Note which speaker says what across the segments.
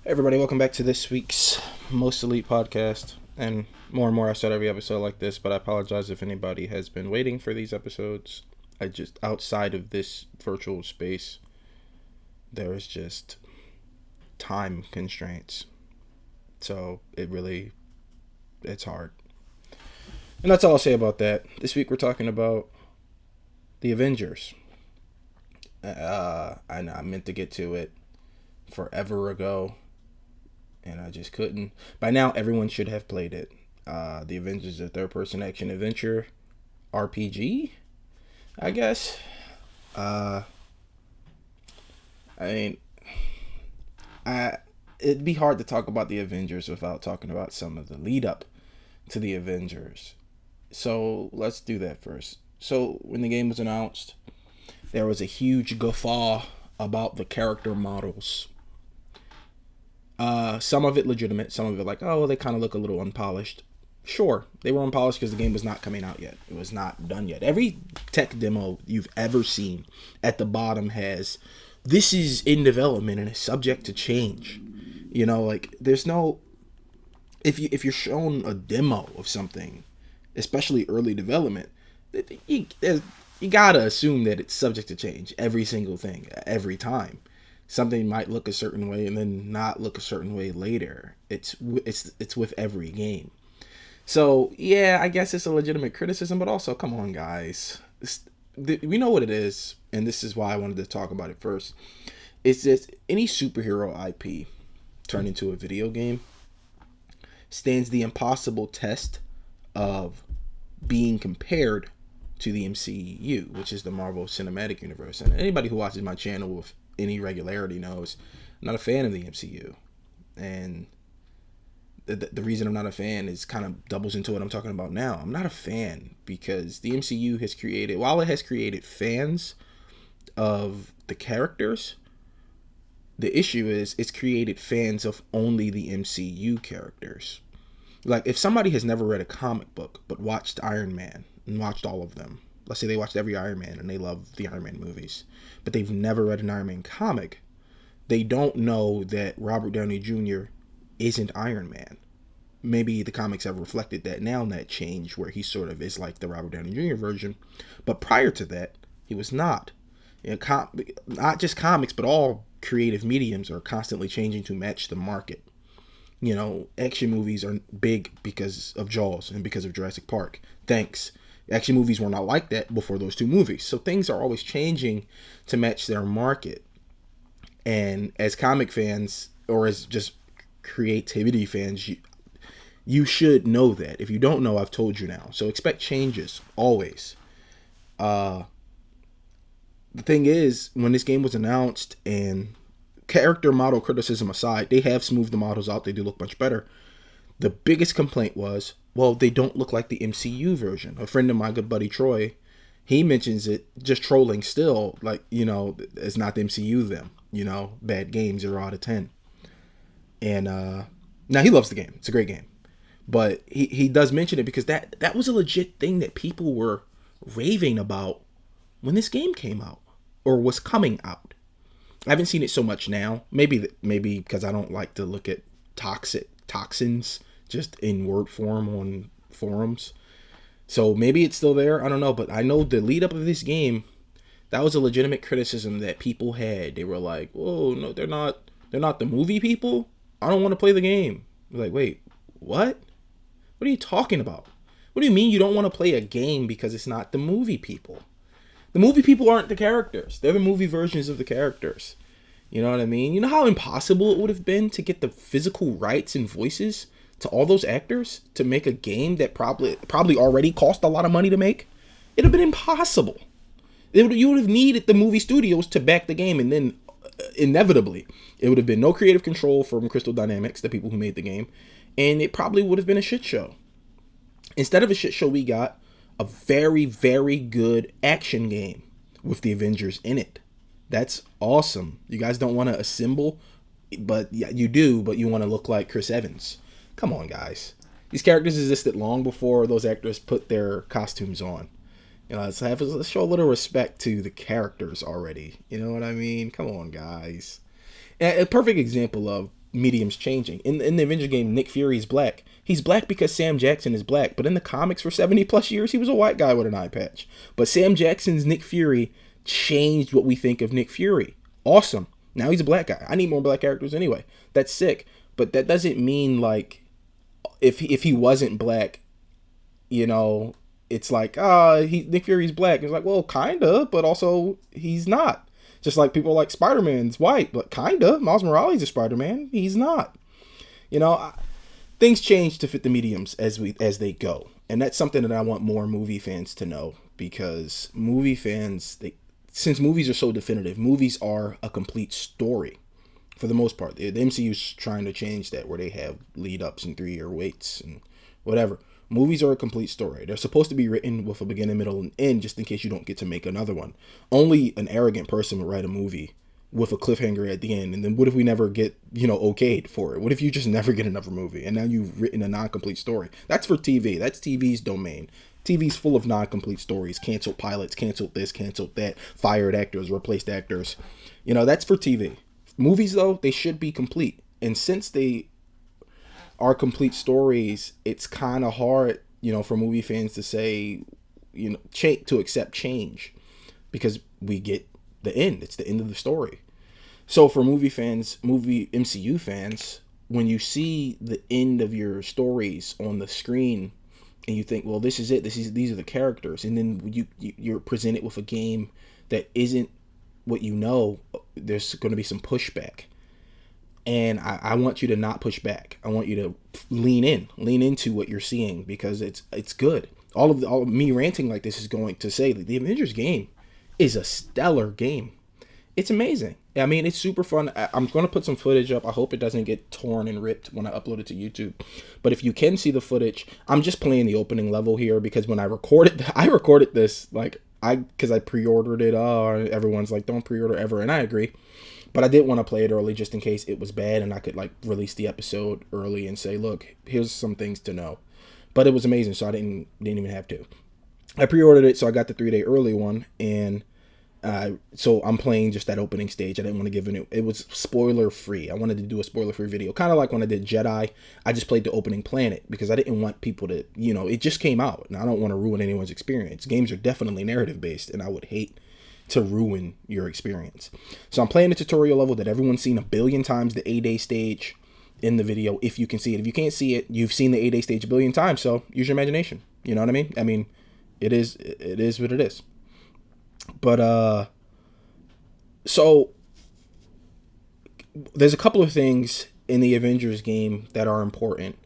Speaker 1: Hey everybody, welcome back to this week's Most Elite podcast. And more, I start every episode like this, but I apologize if anybody has been waiting for these episodes. Outside of this virtual space, there is just time constraints. So it's hard. And that's all I'll say about that. This week we're talking about the Avengers. I meant to get to it forever ago, and I just couldn't. By now, everyone should have played it. The Avengers, a third-person action adventure RPG, I guess. Uh, I mean, it'd be hard to talk about the Avengers without talking about some of the lead up to the Avengers. So let's do that first. So when the game was announced, there was a huge guffaw about the character models. Some of it legitimate, some of it like, oh, they kind of look a little unpolished. Sure, they were unpolished because the game was not coming out yet. It was not done yet. Every tech demo you've ever seen at the bottom has, this is in development and is subject to change. You know, like there's no, if you're shown a demo of something, especially early development, you, you gotta assume that it's subject to change. Every single thing, every time. Something might look a certain way and then not look a certain way later. It's with every game. So yeah, I guess it's a legitimate criticism, but also come on, guys, we know what it is, and this is why I wanted to talk about it first. It's that any superhero IP turned into a video game stands the impossible test of being compared to the MCU, which is the Marvel Cinematic Universe. And anybody who watches my channel with any regularity knows I'm not a fan of the MCU. And the reason I'm not a fan is kind of doubles into what I'm talking about now. I'm not a fan because the MCU has created, while it has created fans of the characters, the issue is it's created fans of only the MCU characters. Like if somebody has never read a comic book but watched Iron Man and watched all of them, let's say they watched every Iron Man and they love the Iron Man movies, but they've never read an Iron Man comic, they don't know that Robert Downey Jr. isn't Iron Man. Maybe the comics have reflected that now in that change where he sort of is like the Robert Downey Jr. version, but prior to that, he was not. You know, not just comics, but all creative mediums are constantly changing to match the market. You know, action movies are big because of Jaws and because of Jurassic Park. Thanks. Action movies were not like that before those two movies. So things are always changing to match their market. And as comic fans, or as just creativity fans, you should know that. If you don't know, I've told you now. So expect changes, always. The thing is, when this game was announced, and character model criticism aside, they have smoothed the models out. They do look much better. The biggest complaint was, well, they don't look like the MCU version. A friend of my good buddy Troy, he mentions it, just trolling still, like, you know, it's not the MCU them, you know, bad game, 0 out of 10. And now he loves the game. It's a great game. But he does mention it because that was a legit thing that people were raving about when this game came out or was coming out. I haven't seen it so much now. Maybe because I don't like to look at toxins just in word form on forums. So maybe it's still there. I don't know. But I know the lead up of this game, that was a legitimate criticism that people had. They were like, "Whoa, no, they're not. They're not the movie people. I don't want to play the game." Like, wait, what? What are you talking about? What do you mean you don't want to play a game because it's not the movie people? The movie people aren't the characters. They're the movie versions of the characters. You know what I mean? You know how impossible it would have been to get the physical rights and voices to all those actors to make a game that probably already cost a lot of money to make? It'd have been impossible. You would have needed the movie studios to back the game, and then inevitably it would have been no creative control from Crystal Dynamics, the people who made the game, and it probably would have been a shit show. Instead of a shit show, we got a very, very good action game with the Avengers in it. That's awesome. You guys don't want to assemble, but yeah, you do, but you want to look like Chris Evans. Come on, guys. These characters existed long before those actors put their costumes on. You know, let's show a little respect to the characters already. You know what I mean? Come on, guys. And a perfect example of mediums changing. In the Avengers game, Nick Fury is black. He's black because Sam Jackson is black. But in the comics for 70 plus years, he was a white guy with an eye patch. But Sam Jackson's Nick Fury changed what we think of Nick Fury. Awesome. Now he's a black guy. I need more black characters anyway. That's sick. But that doesn't mean like if he wasn't black, you know, it's like Nick Fury's black. It's like, well, kinda, but also he's not. Just like people like Spider-Man's white, but kinda. Miles Morales is Spider-Man. He's not. You know, things change to fit the mediums as they go, and that's something that I want more movie fans to know, because movie fans, since movies are so definitive, movies are a complete story for the most part. The MCU's trying to change that, where they have lead ups and 3-year waits and whatever. Movies are a complete story. They're supposed to be written with a beginning, middle, and end, just in case you don't get to make another one. Only an arrogant person would write a movie with a cliffhanger at the end. And then what if we never get, okayed for it? What if you just never get another movie and now you've written a non-complete story? That's for TV. That's TV's domain. TV's full of non-complete stories. Canceled pilots, canceled this, canceled that, fired actors, replaced actors. That's for TV. Movies, though, they should be complete. And since they are complete stories, it's kind of hard, for movie fans to say, to accept change, because we get the end. It's the end of the story. So for MCU fans, when you see the end of your stories on the screen and you think, well, this is it, these are the characters, and then you're presented with a game that isn't what there's going to be some pushback. And I want you to not push back. I want you to lean into what you're seeing, because it's good. All of me ranting like this is going to say that the Avengers game is a stellar game. It's amazing. I mean, it's super fun. I'm going to put some footage up. I hope it doesn't get torn and ripped when I upload it to YouTube. But if you can see the footage, I'm just playing the opening level here, because when I recorded this, because I pre-ordered it. Everyone's like, don't pre-order ever, and I agree. But I didn't want to play it early just in case it was bad and I could release the episode early and say, look, here's some things to know. But it was amazing, so I didn't even have to. I pre-ordered it, so I got the 3-day early one, and so I'm playing just that opening stage. I didn't want to give it was spoiler free. I wanted to do a spoiler free video, kind of like when I did Jedi. I just played the opening planet because I didn't want people to, it just came out, and I don't want to ruin anyone's experience. Games are definitely narrative based, and I would hate to ruin your experience. So I'm playing the tutorial level that everyone's seen a billion times, the A-Day stage in the video, if you can see it. If you can't see it, you've seen the A-Day stage a billion times, so use your imagination. You know what I mean? I mean, it is what it is. But so there's a couple of things in the Avengers game that are important.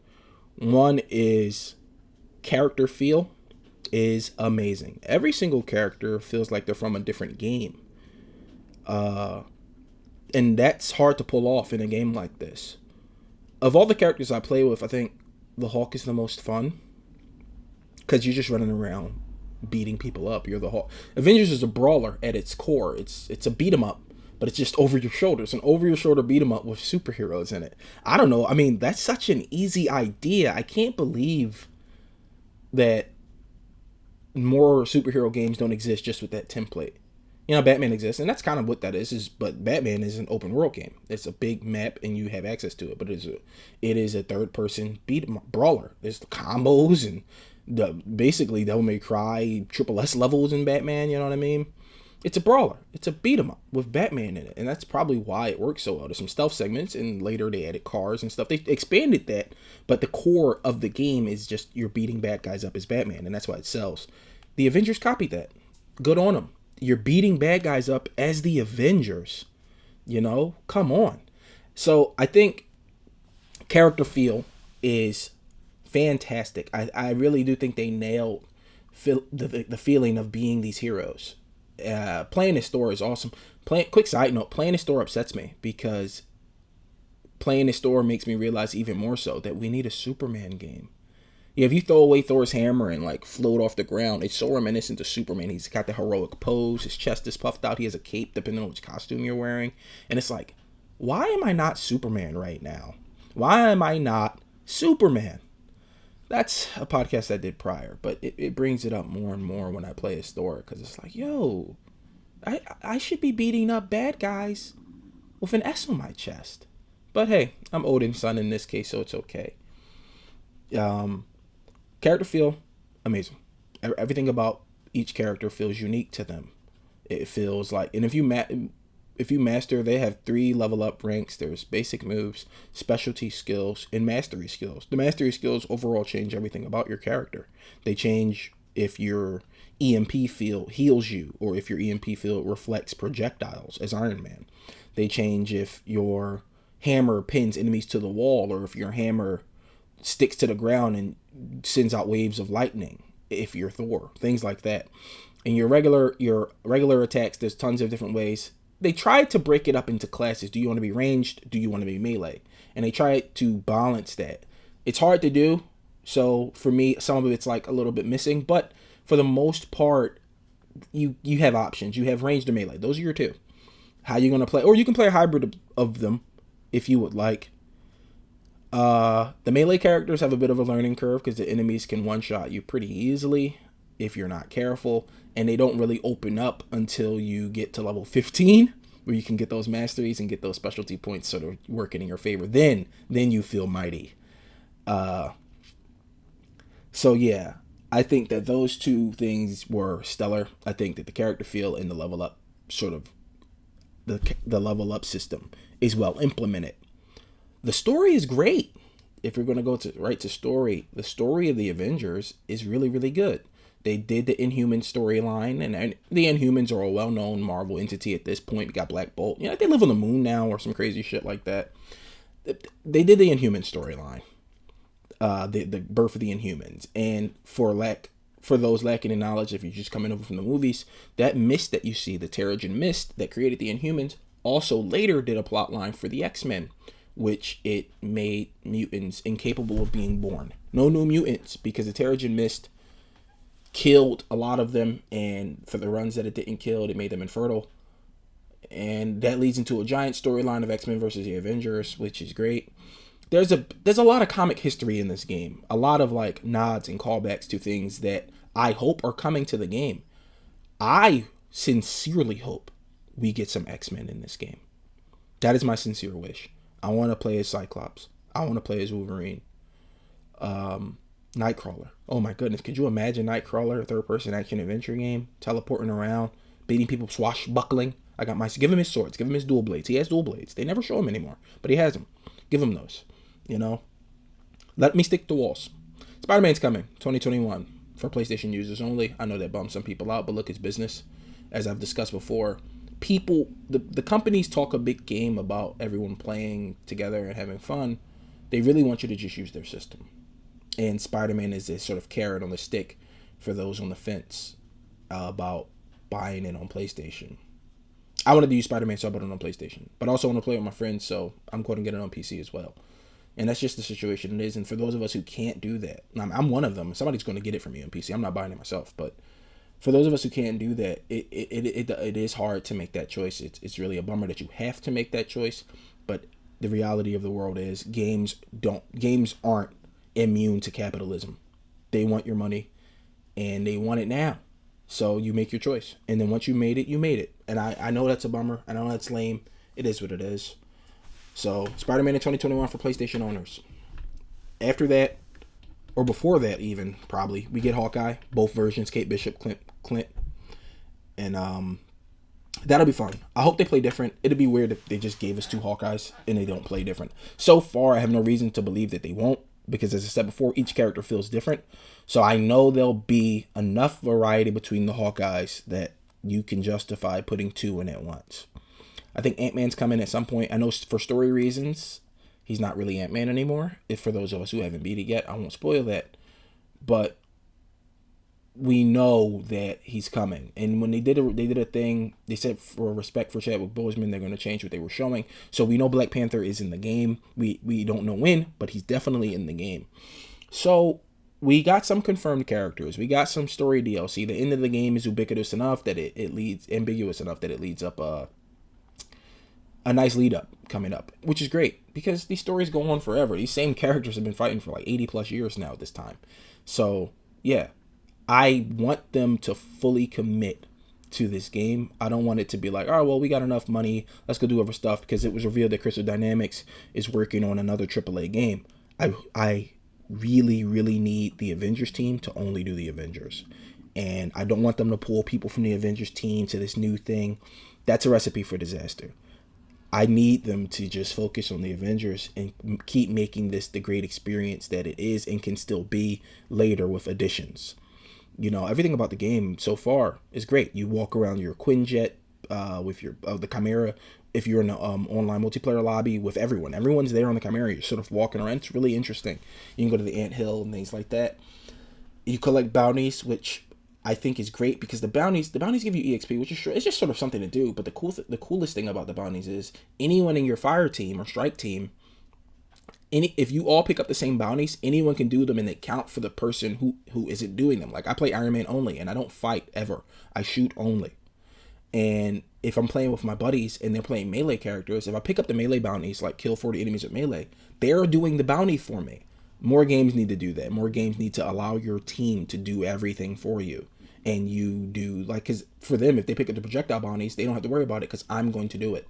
Speaker 1: One is character feel is amazing. Every single character feels like they're from a different game. And that's hard to pull off in a game like this. Of all the characters I play with, I think the Hulk is the most fun, because you're just running around beating people up. You're the Hulk. Avengers is a brawler at its core. It's a beat 'em up, but it's just over your shoulders, an over your shoulder beat 'em up with superheroes in it. I don't know. I mean, that's such an easy idea. I can't believe that more superhero games don't exist just with that template. Batman exists, and that's kind of what that is. But Batman is an open world game. It's a big map, and you have access to it. But it is a third person brawler. There's the combos and basically Devil May Cry Triple S levels in Batman. You know what I mean? It's a brawler. It's a beat 'em up with Batman in it, and that's probably why it works so well. There's some stealth segments, and later they added cars and stuff. They expanded that, but the core of the game is just you're beating bad guys up as Batman, and that's why it sells. The Avengers copied that. Good on them. You're beating bad guys up as the Avengers. Come on. So I think character feel is fantastic. I really do think they nailed the feeling of being these heroes. Playing this store is awesome. Quick side note, playing this store upsets me, because playing this store makes me realize even more so that we need a Superman game. Yeah, if you throw away Thor's hammer and float off the ground, it's so reminiscent of Superman. He's got the heroic pose, his chest is puffed out, he has a cape depending on which costume you're wearing. And it's like, why am I not Superman right now? Why am I not Superman? That's a podcast I did prior, but it brings it up more and more when I play a store, because it's like, yo, I should be beating up bad guys with an S on my chest. But hey, I'm Odin's son in this case, so it's okay. Um, Character feel amazing. Everything about each character feels unique to them. It feels like, and if you master, they have 3 level up ranks. There's basic moves, specialty skills, and mastery skills. The mastery skills overall change everything about your character. They change if your EMP field heals you, or if your EMP field reflects projectiles as Iron Man. They change if your hammer pins enemies to the wall, or if your hammer sticks to the ground and sends out waves of lightning if you're Thor. Things like that. And your regular attacks, there's tons of different ways. They tried to break it up into classes. Do you want to be ranged? Do you want to be melee? And they tried to balance that. It's hard to do. So for me, some of it's like a little bit missing, but for the most part, you have options. You have ranged or melee. Those are your 2. How you going to play, or you can play a hybrid of them if you would like. The melee characters have a bit of a learning curve because the enemies can one-shot you pretty easily if you're not careful, and they don't really open up until you get to level 15, where you can get those masteries and get those specialty points sort of working in your favor. Then you feel mighty. So yeah, I think that those 2 things were stellar. I think that the character feel and the level up sort of the level up system is well implemented. The story is great. If we're going to go to story, the story of the Avengers is really, really good. They did the Inhuman storyline, and the Inhumans are a well-known Marvel entity at this point. We got Black Bolt. They live on the moon now or some crazy shit like that. They did the Inhuman storyline, the birth of the Inhumans. And for those lacking in knowledge, if you're just coming over from the movies, that mist that you see, the Terrigen Mist that created the Inhumans, also later did a plot line for the X-Men, which it made mutants incapable of being born. No new mutants, because the Terrigen Mist killed a lot of them, and for the runs that it didn't kill, it made them infertile. And that leads into a giant storyline of X-Men versus the Avengers, which is great. There's a lot of comic history in this game. A lot of like nods and callbacks to things that I hope are coming to the game. I sincerely hope we get some X-Men in this game. That is my sincere wish. I want to play as Cyclops. I want to play as Wolverine. Nightcrawler. Oh my goodness. Could you imagine Nightcrawler, a third-person action adventure game, teleporting around, beating people, swashbuckling? Give him his swords. Give him his dual blades. He has dual blades. They never show him anymore, but he has them. Give him those. Let me stick to walls. Spider-Man's coming, 2021, for PlayStation users only. I know that bums some people out, but look, it's business. As I've discussed before, the companies talk a big game about everyone playing together and having fun. They really want you to just use their system. And Spider-Man is this sort of carrot on the stick for those on the fence about buying it on PlayStation. I wanted to use Spider-Man, so I bought it on PlayStation. But I also want to play with my friends, so I'm going to get it on PC as well. And that's just the situation it is. And for those of us who can't do that, I'm one of them. Somebody's going to get it for me on PC. I'm not buying it myself. But for those of us who can't do that, it is hard to make that choice. It's really a bummer that you have to make that choice. But the reality of the world is games aren't immune to capitalism. They want your money, and they want it now. So you make your choice. And then once you made it, you made it. And I know that's a bummer. I know that's lame. It is what it is. So Spider-Man in 2021 for PlayStation owners. After that, or before that even, probably, we get Hawkeye. Both versions, Kate Bishop, Clint. And that'll be fun. I hope they play different. It'd be weird if they just gave us 2 Hawkeyes and they don't play different. So far, I have no reason to believe that they won't. Because as I said before, each character feels different. So I know there'll be enough variety between the Hawkeyes that you can justify putting 2 in at once. I think Ant-Man's coming at some point. I know for story reasons, he's not really Ant-Man anymore. If for those of us who haven't beat it yet, I won't spoil that. But we know that he's coming. And when they did a thing, they said for respect for Chadwick Boseman, they're going to change what they were showing. So we know Black Panther is in the game. We don't know when, but he's definitely in the game. So we got some confirmed characters. We got some story DLC. The end of the game is ubiquitous enough that it leads, ambiguous enough that it leads up a nice lead up coming up, which is great because these stories go on forever. These same characters have been fighting for like 80 plus years now at this time. So yeah, I want them to fully commit to this game. I don't want it to be like, oh, well, we got enough money, let's go do other stuff, because it was revealed that Crystal Dynamics is working on another AAA game. I really, really need the Avengers team to only do the Avengers. And I don't want them to pull people from the Avengers team to this new thing. That's a recipe for disaster. I need them to just focus on the Avengers and keep making this the great experience that it is and can still be later with additions. You know, everything about the game so far is great. You walk around your Quinjet with your the Chimera. If you're in an online multiplayer lobby with everyone, everyone's there on the Chimera. You're sort of walking around. It's really interesting. You can go to the anthill and things like that. You collect bounties, which I think is great because the bounties give you EXP, which is it's just sort of something to do. But the coolest thing about the bounties is anyone in your fire team or strike team, if you all pick up the same bounties, anyone can do them and they count for the person who isn't doing them. Like I play Iron Man only and I don't fight ever. I shoot only. And if I'm playing with my buddies and they're playing melee characters, if I pick up the melee bounties, like kill 40 enemies with melee, they're doing the bounty for me. More games need to do that. More games need to allow your team to do everything for you. And you do, like, because for them, if they pick up the projectile bounties, they don't have to worry about it because I'm going to do it.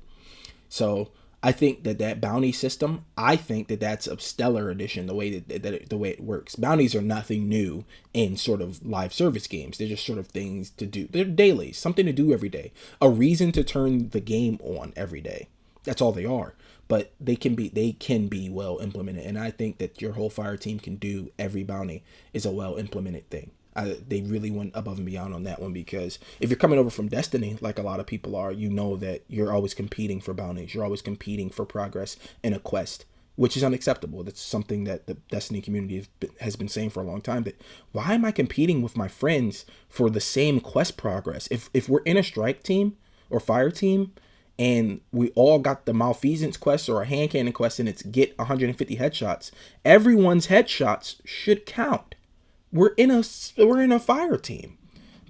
Speaker 1: So I think that bounty system, I think that's a stellar addition, the way the way it works. Bounties are nothing new in sort of live service games. They're just sort of things to do. They're dailies, something to do every day, a reason to turn the game on every day. That's all they are. But they can be well implemented, and I think that your whole fire team can do every bounty is a well implemented thing. They really went above and beyond on that one, because if you're coming over from Destiny, like a lot of people are, you know that you're always competing for bounties. You're always competing for progress in a quest, which is unacceptable. That's something that the Destiny community has been saying for a long time, that why am I competing with my friends for the same quest progress? If we're in a strike team or fire team and we all got the malfeasance quest or a hand cannon quest and it's get 150 headshots, everyone's headshots should count. We're in a fire team.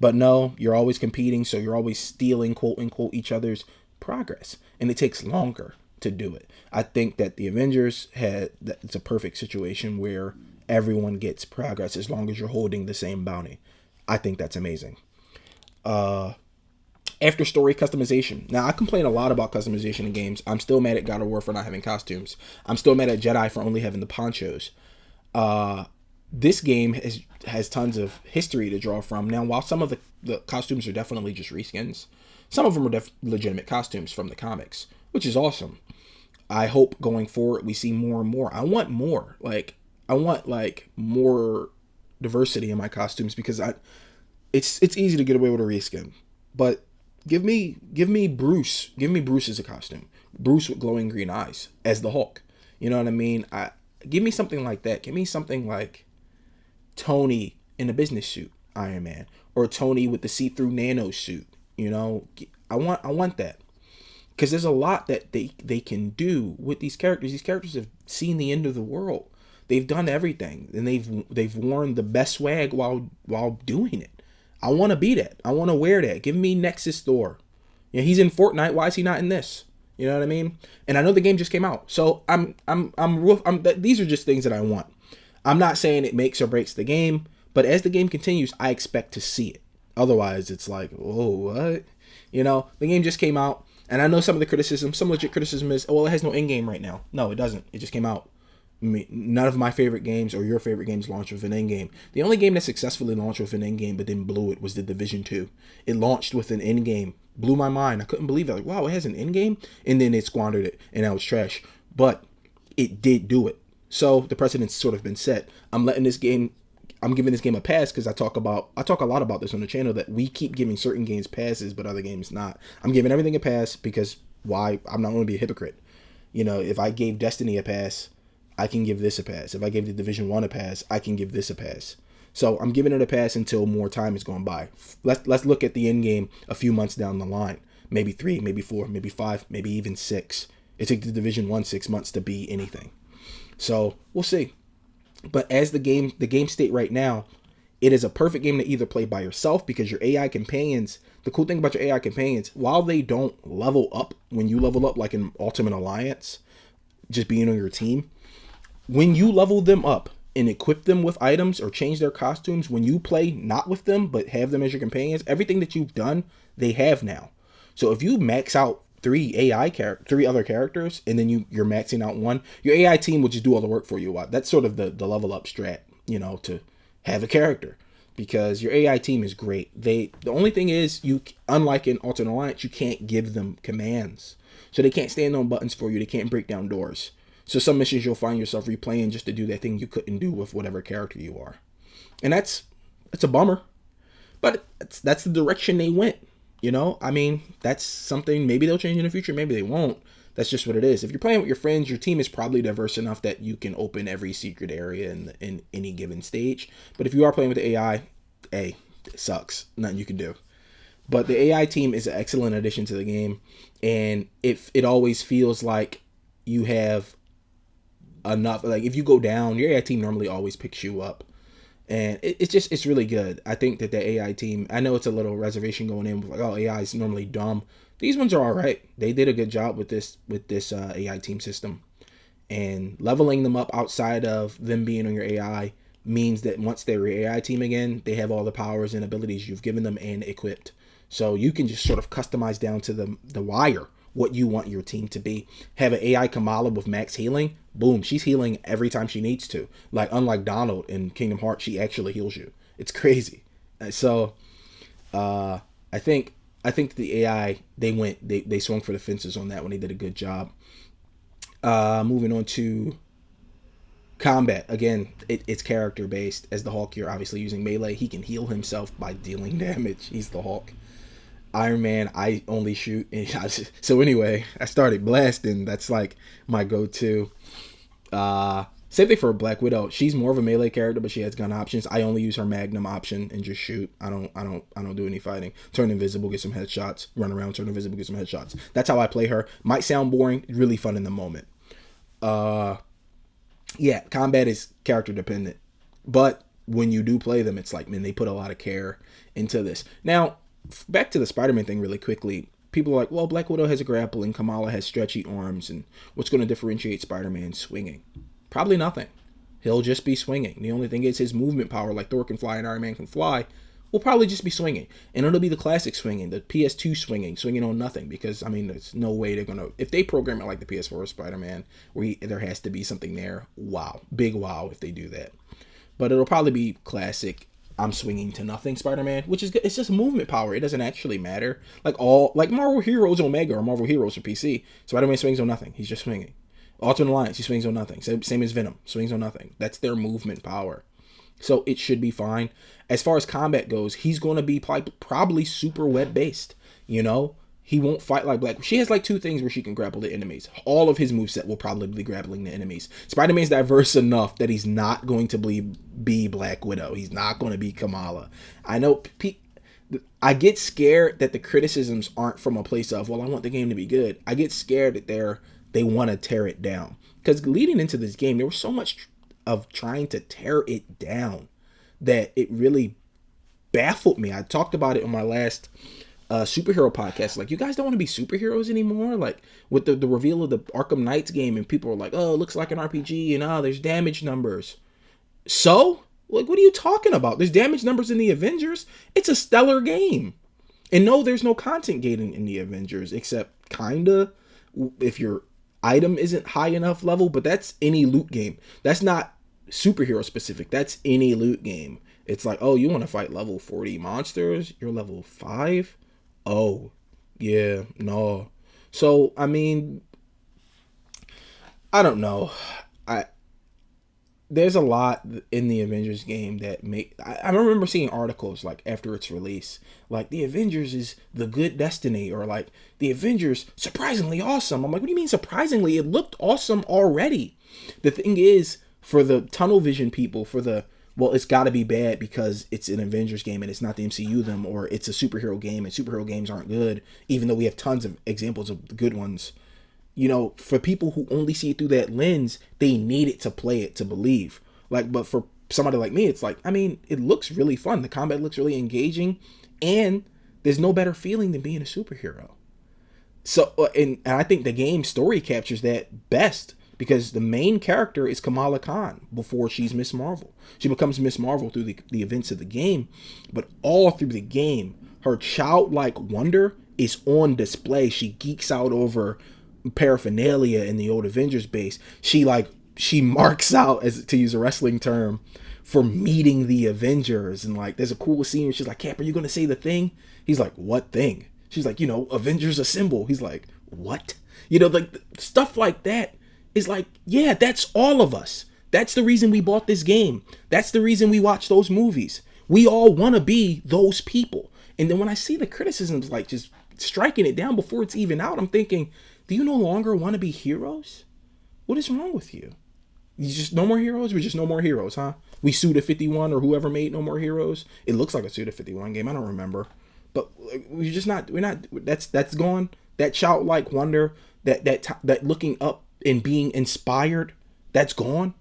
Speaker 1: But no, you're always competing, so you're always stealing, quote unquote, each other's progress, and it takes longer to do it. I think that the Avengers it's a perfect situation where everyone gets progress as long as you're holding the same bounty. I think that's amazing. After story customization. Now, I complain a lot about customization in games. I'm still mad at God of War for not having costumes. I'm still mad at Jedi for only having the ponchos. This game has tons of history to draw from. Now, while some of the costumes are definitely just reskins, some of them are legitimate costumes from the comics, which is awesome. I hope going forward we see more and more. I want more. I want more diversity in my costumes, because it's easy to get away with a reskin. But give me Bruce. Give me Bruce as a costume. Bruce with glowing green eyes as the Hulk. You know what I mean? Give me something like that. Give me something like Tony in a business suit, Iron Man, or Tony with the see-through nano suit. You know, I want that, because there's a lot that they can do with these characters. These characters have seen the end of the world. They've done everything, and they've worn the best swag while doing it. I want to be that. I want to wear that. Give me Nexus Thor. You know, he's in Fortnite. Why is he not in this? You know what I mean? And I know the game just came out, so these are just things that I want. I'm not saying it makes or breaks the game, but as the game continues, I expect to see it. Otherwise, it's like, whoa, what? You know, the game just came out, and I know some of the criticism, some legit criticism is, well, it has no in-game right now. No, it doesn't. It just came out. I mean, none of my favorite games or your favorite games launched with an in-game. The only game that successfully launched with an in-game but then blew it was The Division 2. It launched with an in-game. Blew my mind. I couldn't believe it. Like, wow, it has an in-game? And then it squandered it, and now it's trash. But it did do it. So the precedent's sort of been set. I'm giving this game a pass, because I talk a lot about this on the channel, that we keep giving certain games passes but other games not. I'm giving everything a pass because why? I'm not going to be a hypocrite. You know, if I gave Destiny a pass, I can give this a pass. If I gave the Division 1 a pass, I can give this a pass. So I'm giving it a pass until more time is going by. Let's look at the end game a few months down the line. Maybe 3, maybe 4, maybe 5, maybe even 6. It took the Division 1 6 months to be anything. So we'll see. But as the game state right now, it is a perfect game to either play by yourself, because your AI companions, the cool thing about your AI companions, while they don't level up when you level up, like in Ultimate Alliance, just being on your team, when you level them up and equip them with items or change their costumes when you play not with them but have them as your companions, everything that you've done, they have now. So if you max out three other characters, and then you're maxing out one, your AI team will just do all the work for you. That's sort of the level up strat, to have a character, because your AI team is great. The only thing is, you, unlike in Alternate Alliance, you can't give them commands, so they can't stand on buttons for you. They can't break down doors. So some missions you'll find yourself replaying just to do that thing you couldn't do with whatever character you are, and that's a bummer. But that's the direction they went. I mean, that's something maybe they'll change in the future, maybe they won't. That's just what it is. If you're playing with your friends, your team is probably diverse enough that you can open every secret area in any given stage. But if you are playing with the AI, it sucks. Nothing you can do. But the AI team is an excellent addition to the game, and if it always feels like you have enough, like if you go down, your AI team normally always picks you up. And it's really good. I think that the AI team, I know it's a little reservation going in with like, oh, AI is normally dumb. These ones are all right. They did a good job with this AI team system. And leveling them up outside of them being on your AI means that once they're your AI team again, they have all the powers and abilities you've given them and equipped. So you can just sort of customize down to the wire what you want your team to be. Have an AI Kamala with max healing. Boom, she's healing every time she needs to. Like, unlike Donald in Kingdom Hearts, she actually heals you. It's crazy. So I think the AI, they swung for the fences on that one. They did a good job. Moving on to combat. Again, it's character based. As the Hulk, you're obviously using melee. He can heal himself by dealing damage. He's the Hulk. Iron Man, I only shoot. So anyway, I started blasting. That's like my go-to. Same thing for Black Widow. She's more of a melee character, but she has gun options. I only use her Magnum option and just shoot. I don't do any fighting. Turn invisible, get some headshots. Run around, turn invisible, get some headshots. That's how I play her. Might sound boring, really fun in the moment. Yeah, combat is character dependent, but when you do play them, it's like, man, they put a lot of care into this. Now, back to the Spider-Man thing really quickly. People are like, well, Black Widow has a grapple and Kamala has stretchy arms, and what's going to differentiate Spider-Man? Swinging. Probably nothing. He'll just be swinging. The only thing is his movement power, like Thor can fly and Iron Man can fly, will probably just be swinging. And it'll be the classic swinging, the PS2 swinging on nothing, because, I mean, there's no way they're going to, if they program it like the PS4 Spider-Man, where there has to be something there, wow. Big wow if they do that. But it'll probably be classic, I'm swinging to nothing Spider-Man, which is good. It's just movement power. It doesn't actually matter. Like Marvel Heroes Omega or Marvel Heroes for PC. Spider-Man swings on nothing. He's just swinging. Alternate Alliance, he swings on nothing. Same as Venom, swings on nothing. That's their movement power. So it should be fine. As far as combat goes, he's going to be probably super web-based. He won't fight like Black. She has like two things where she can grapple the enemies. All of his moveset will probably be grappling the enemies. Spider-Man's diverse enough that he's not going to be Black Widow. He's not going to be Kamala. I know I get scared that the criticisms aren't from a place of, well, I want the game to be good. I get scared that they want to tear it down. Because leading into this game, there was so much of trying to tear it down that it really baffled me. I talked about it on my last superhero podcast. Like, you guys don't want to be superheroes anymore? Like, with the reveal of the Arkham Knights game, and people are like, oh, it looks like an RPG, and there's damage numbers. So? Like, what are you talking about? There's damage numbers in the Avengers? It's a stellar game. And no, there's no content gating in the Avengers, except kinda if your item isn't high enough level, but that's any loot game. That's not superhero specific. That's any loot game. It's like, oh, you want to fight level 40 monsters? You're level 5? Oh, yeah, no. So, I mean, I don't know. There's a lot in the Avengers game that I remember seeing articles like after its release, like the Avengers is the good destiny, or like the Avengers surprisingly awesome. I'm like, what do you mean surprisingly? It looked awesome already. The thing is, for the tunnel vision people, well, it's got to be bad because it's an Avengers game and it's not the MCU them, or it's a superhero game and superhero games aren't good, even though we have tons of examples of the good ones. For people who only see it through that lens, they need it to play it to believe. But for somebody like me, it's like, I mean, it looks really fun. The combat looks really engaging, and there's no better feeling than being a superhero. So, and I think the game story captures that best, because the main character is Kamala Khan before she's Miss Marvel. She becomes Miss Marvel through the events of the game, but all through the game, her childlike wonder is on display. She geeks out over paraphernalia in the old Avengers base. She marks out, as to use a wrestling term, for meeting the Avengers. And like, there's a cool scene where she's like, Cap, are you gonna say the thing? He's like, what thing? She's like, Avengers Assemble. He's like, what? Like stuff like that is like, yeah, that's all of us. That's the reason we bought this game. That's the reason we watch those movies. We all want to be those people. And then when I see the criticisms, like just striking it down before it's even out, I'm thinking, do you no longer want to be heroes? What is wrong with you? You just no more heroes? We're just no more heroes, huh? We Suda 51 or whoever made No More Heroes. It looks like a Suda 51 game. I don't remember. But we're not, that's gone. That childlike wonder, that looking up and being inspired, that's gone.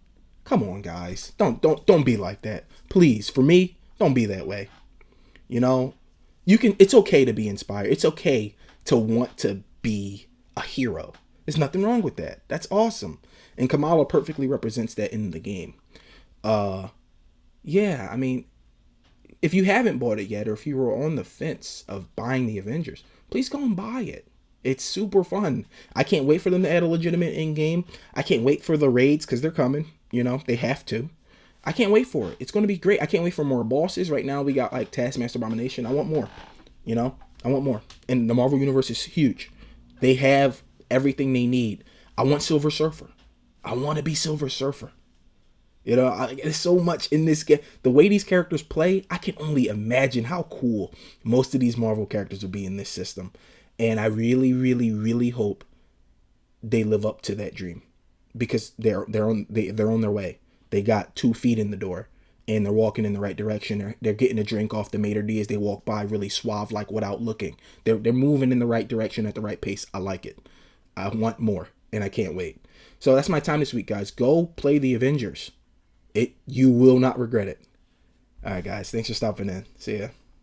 Speaker 1: Come on, guys. Don't be like that. Please, for me, don't be that way. It's okay to be inspired. It's okay to want to be a hero. There's nothing wrong with that. That's awesome. And Kamala perfectly represents that in the game. Yeah, I mean, if you haven't bought it yet, or if you were on the fence of buying the Avengers, please go and buy it. It's super fun. I can't wait for them to add a legitimate in-game. I can't wait for the raids, because they're coming. They have to. I can't wait for it. It's going to be great. I can't wait for more bosses. Right now, we got like Taskmaster Abomination. I want more. I want more. And the Marvel Universe is huge. They have everything they need. I want Silver Surfer. I want to be Silver Surfer. There's so much in this game. The way these characters play, I can only imagine how cool most of these Marvel characters will be in this system. And I really, really, really hope they live up to that dream, because they're on their way. They got 2 feet in the door, and they're walking in the right direction. They're getting a drink off the maitre d' as they walk by, really suave, like without looking. They're moving in the right direction at the right pace. I like it. I want more, and I can't wait. So that's my time this week, guys. Go play the Avengers. You will not regret it. All right, guys. Thanks for stopping in. See ya.